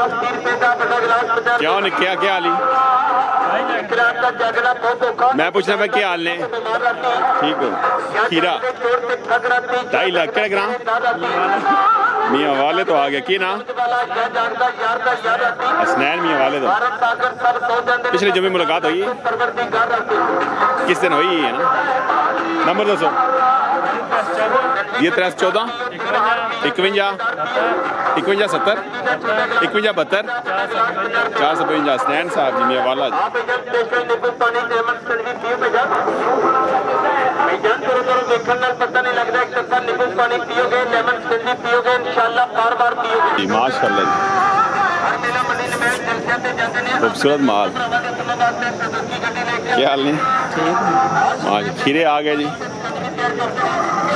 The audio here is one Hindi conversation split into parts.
क्या ने क्या क्या हाल मैं पूछना मैं क्या हाल ने ठीक हो खीरा 2.5 लाख क्या ग्राम मियाँ वाले तो आ गया की ना हसनैन मियाँ वाले तो पिछले जुमे मुलाकात हुई किस दिन हुई है ना नंबर 200 ये 314 51 51 70 51 72 452 हसनैन साहब जी मियाँ वाला जी माशाल्लाह खूबसूरत माल क्या हाल नहीं हाँ खीरे आ गए जी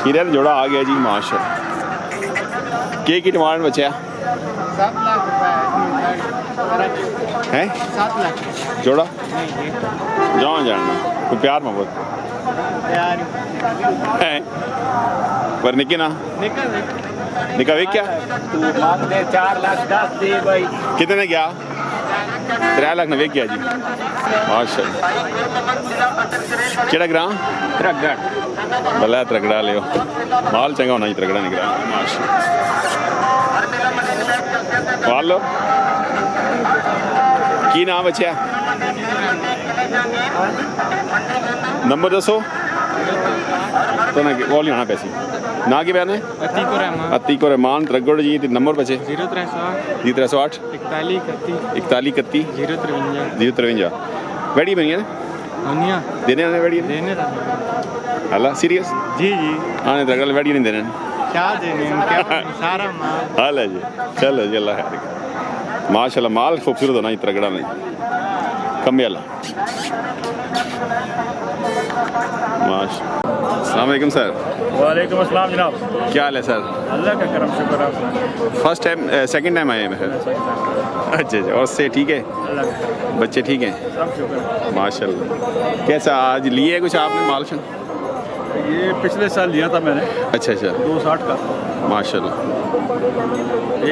खीरे जोड़ा आ गया जी माशाल्लाह के की डिमांड बचा 7 लाख रुपए है 7 लाख जोड़ा जाओ जानना कोई प्यार मोहब्बत यार पर निकी ना निका वे क्या तू मांग दे 4 लाख 10 दे भाई कितने ने क्या 3 लाख ने वे किया जी माशाल्लाह केड़ा ग्राम रगड़ भला त्रगड़ा लियो माल चंगा होना ही त्रगड़ा निकला माशाल्लाह वालो की नाम बचा नंबर दसो तो ना बोल आना पैसे ना की बयान है अतीक और रहमान त्रगड़ जी नंबर बचे 0308 41 31 053 वेड़ी बनी है देने आने वेड़ी अल्लाह सीरियस जी जी आने त्रगड़ वेड़ी नहीं देने क्या देने क्या सारा माल हाल है जी चलो जी अल्लाह खैर माशाल्लाह माल खूबसूरत होना ही त्रगड़ा में कम अल्लाह अस्सलाम वालेकुम सर वालेकुम अस्सलाम जनाब क्या हाल है सर अल्लाह का करम शुक्र आपका फर्स्ट टाइम सेकंड टाइम आए हैं मैं अच्छा अच्छा और से ठीक है अल्लाह का करम बच्चे ठीक हैं सब शुक्र माशाल्लाह कैसा आज लिए कुछ आपने मालशन ये पिछले साल लिया था मैंने अच्छा अच्छा 260 का माशाल्लाह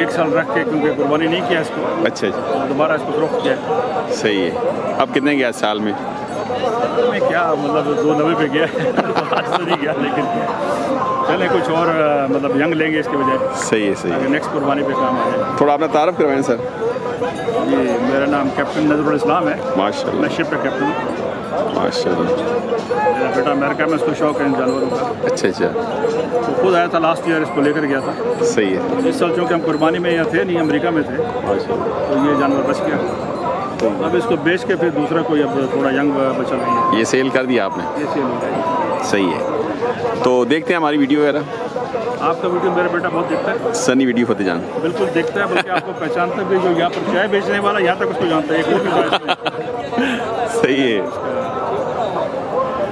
1 साल रख के क्योंकि कुर्बानी नहीं किया इसको अच्छा अच्छा दोबारा इसको फरोख्त किया सही है अब कितने गया साल में मैं क्या मतलब 290 पे गया आज तो नहीं गया लेकिन चले कुछ और मतलब यंग लेंगे इसके बजाय सही है सही है नेक्स्ट कुर्बानी पे काम आ जाए थोड़ा अपना तारफ़ करवाएं सर जी मेरा नाम कैप्टन नजरुल इस्लाम है माशाल्लाह मैं शिप पे कैप्टन हूँ माशाल्लाह मेरा बेटा अमेरिका में उसको शौक है इन जानवरों का अच्छा अच्छा तो खुद आया था लास्ट ईयर इसको लेकर गया था सही है इस साल चूँकि हम कुर्बानी में यहाँ थे नहीं अमेरिका में थे माशाल्लाह तो ये जानवर बच गया अब इसको बेच के फिर दूसरा कोई अब थोड़ा यंग बचा नहीं है ये सेल कर दिया आपने ये सेल हो जाएगी सही है तो देखते हैं हमारी वीडियो वगैरह आपका वीडियो मेरा बेटा बहुत देखता है सनी वीडियो फतेह जांग बिल्कुल देखता है बल्कि आपको पहचानता भी जो यहाँ पर चाय बेचने वाला यहाँ तक उसको जानता है एक और भी सही है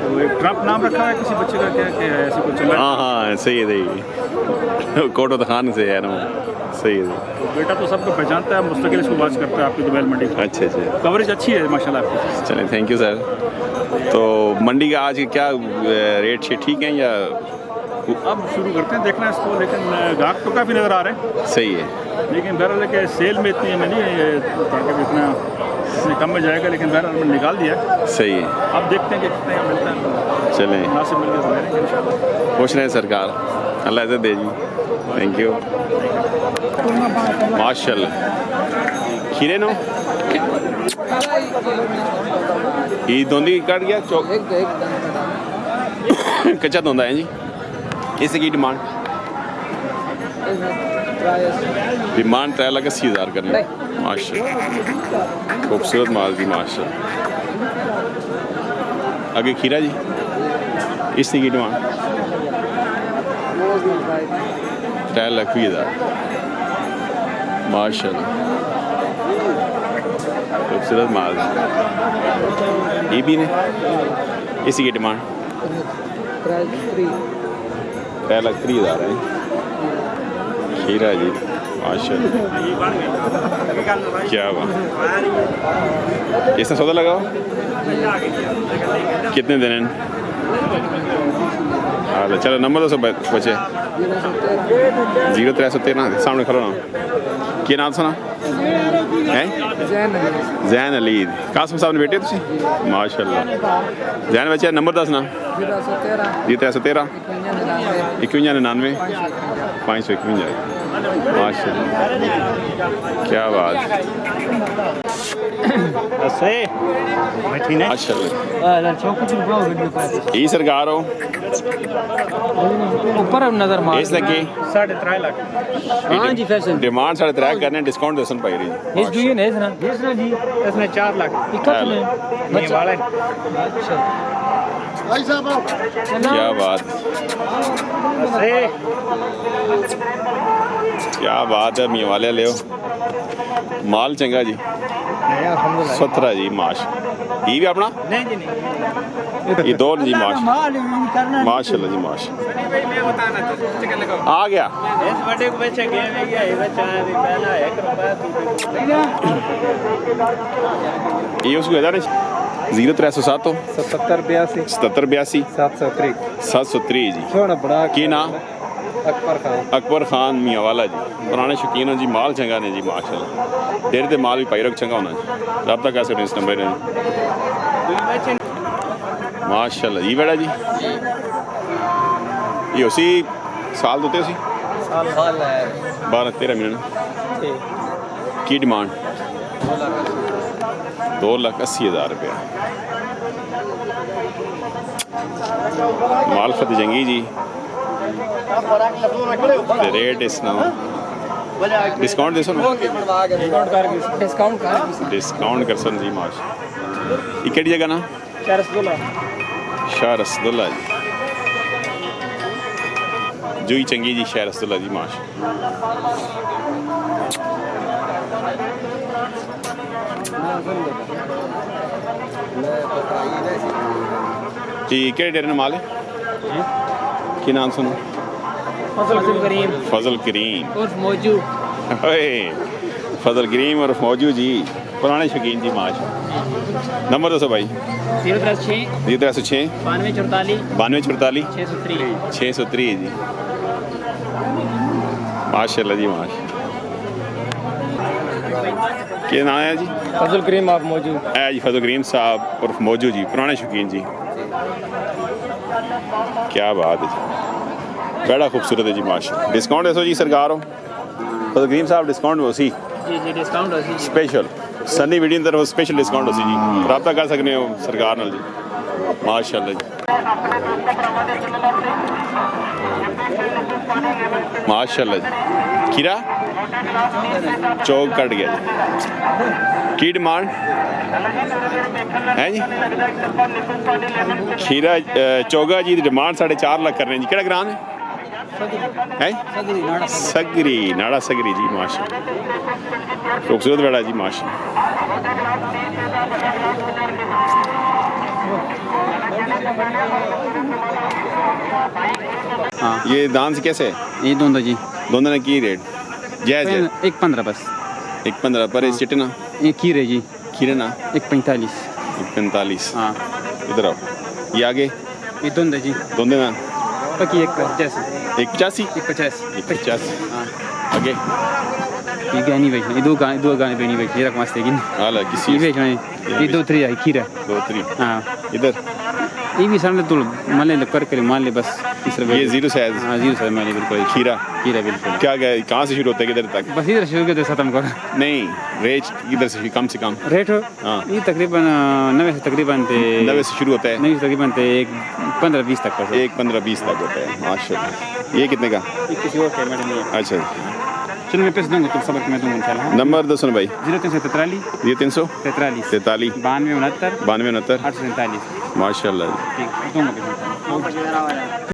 तो एक ट्रम्प नाम रखा है किसी बच्चे का क्या क्या है ऐसे कुछ चला हाँ हाँ सही है सही कोटो खान से है ना सही है तो बेटा तो सबको पहचानता है मुस्तकिल इसको बात करता है आपकी दोमेल मंडी अच्छा अच्छा कवरेज अच्छी है माशाल्लाह आपकी चलें थैंक यू सर तो मंडी का आज क्या रेट शेट ठीक है या अब शुरू करते हैं देखना इसको लेकिन गाहक तो काफ़ी नज़र आ रहे हैं सही है लेकिन बहरहाल के सेल में इतनी में नहीं है ताकि इतना इसमें कम में जाएगा लेकिन बहरहाल मैंने निकाल दिया सही है अब देखते हैं कि कितने का मिलता है चलें मुनासिब मिल गया तो लेंगे इंशाल्लाह खुश रहें सरकार अल्लाह इज़्ज़त दे जी थैंक यू माशाल्लाह खीरे नो ये दोंदी कट गया चौक कच्चा दोंदा है जी इसकी की डिमांड 3,80,000 करनी माशाल्लाह खूबसूरत माल जी माशाल्लाह आगे खीरा जी इसकी की डिमांड 3,20,000 माशाल्लाह खूबसूरत माल ये भी ने इसी की डिमांड 3,30,000 है खीरा जी माशाल्लाह क्या हुआ इसने सौदा लगाओ कितने दिन चलो नंबर तो सब बचे 0313 सामने खड़ो ना की नाम सुना है जैन अली कासम साहब ने बेटे तुसी माशाल्लाह जैन बच्चा नंबर दसना 0313 5199 551 माशाल्लाह क्या बात ई सरकार हो ऊपर नजर मार इस लगे 3.5 लाख हाँ जी फैशन डिमांड 3.5 करने डिस्काउंट दसन पाई रही इस डूयन है ना जी इसमें 4 लाख ये वाला क्या बात क्या बात है मी वाले ले माल चंगा जी 17 जी माश ये भी अपना नहीं जी नहीं ये दो जी माश माशाल्लाह जी माश आ गया इस बड़े को बच्चा गया में गया ये बच्चा भी पहला 1 रुपया ये उसको इधर 0307 77 77 82 703 जी बड़ा की ना अकबर खान अकबर खान मियाँ वाला जी पुराने शौकीन हो जी माल चंगा ने जी माशाल्लाह डेरे ते माल भी पाई रख चंगा होना जी रब्ता कैसे इस नंबर ने माशाल्लाह जी बेटा जी ये उसी साल दोते उसी साल है 12-13 महीने की डिमांड 2,80,000 रुपया माल फतेहजंगी जी रेट इस ना डिस्काउंट दे सुनो डिस्काउंट कर सन जी माश ये केड़ी जगह ना शाह रसदुल्ला जी जुई चंगी जी शाह रसदुल्ला जी माश जी केड़े डेरे माल है की नाम सुनो फजल करीम उर्फ मौजू फजल करीम और मौजू जी पुराने शौकीन जी माश नंबर दसो भाई 0306 9244 603 जी माशाल्लाह जी माश क्या नाम है जी फजल करीम आप मौजू जी फजल करीम साहब और मौजू जी पुराने शौकीन जी क्या बात है जी बड़ा खूबसूरत है जी माशा डिस्काउंट दसो जी सरकार हो फजल करीम साहब डिस्काउंट उसी जी डिस्काउंट होसी स्पेशल सनी वीडियो की तरफ स्पेशल डिस्काउंट उसी जी रब्ता कर सकते हो सरकार नाल जी माशाल्लाह जी माशाल्लाह जी खीरा चौक कट गया जी की डिमांड है जी खीरा चौगा जी की डिमांड 4.5 लाख कर रहे हैं जी केड़ा ग्राम है सगरी नाड़ा सगरी जी माशा खूबसूरत बेड़ा जी माशा हाँ ये दान से कैसे है ये दोनों जी दोनों ने की रेट जायज़ है 1.15 बस 1.15 पर इस चिटना ये खीरे जी खीरे ना 1.45 1.45 हाँ इधर आओ ये आगे ये दोनों जी दोनों ना बाकी 1.50 1.50 हाँ आगे ये गानी बेचना ये दो गाने बेचनी बेचनी ये रकम मस्त है हाला किसी ये बेचना है ये 2-3 है खीरा 2-3 हाँ इधर ये भी सामने तो मान ले कर कर मान ले बस ये 0 साइज हाँ 0 साइज मान ले बिल्कुल खीरा बिल्कुल क्या क्या कहाँ से शुरू होता है किधर तक बस इधर शुरू करते खत्म करो नहीं रेट किधर से कम रेट हो हाँ ये तकरीबन 90 से तकरीबन 90 से शुरू होता है 90 से तकरीबन 1.15-20 तक का 1.15-20 तक होता है माशाल्लाह ये कितने का ये किसी और पेमेंट नहीं है अच्छा चलो मैं पैसे दूंगा तुम सबक मैं दूंगा इंशाल्लाह नंबर दो सुनो भाई 0343 ये 343 92 69 92 69 847 माशाल्लाह ठीक दूंगा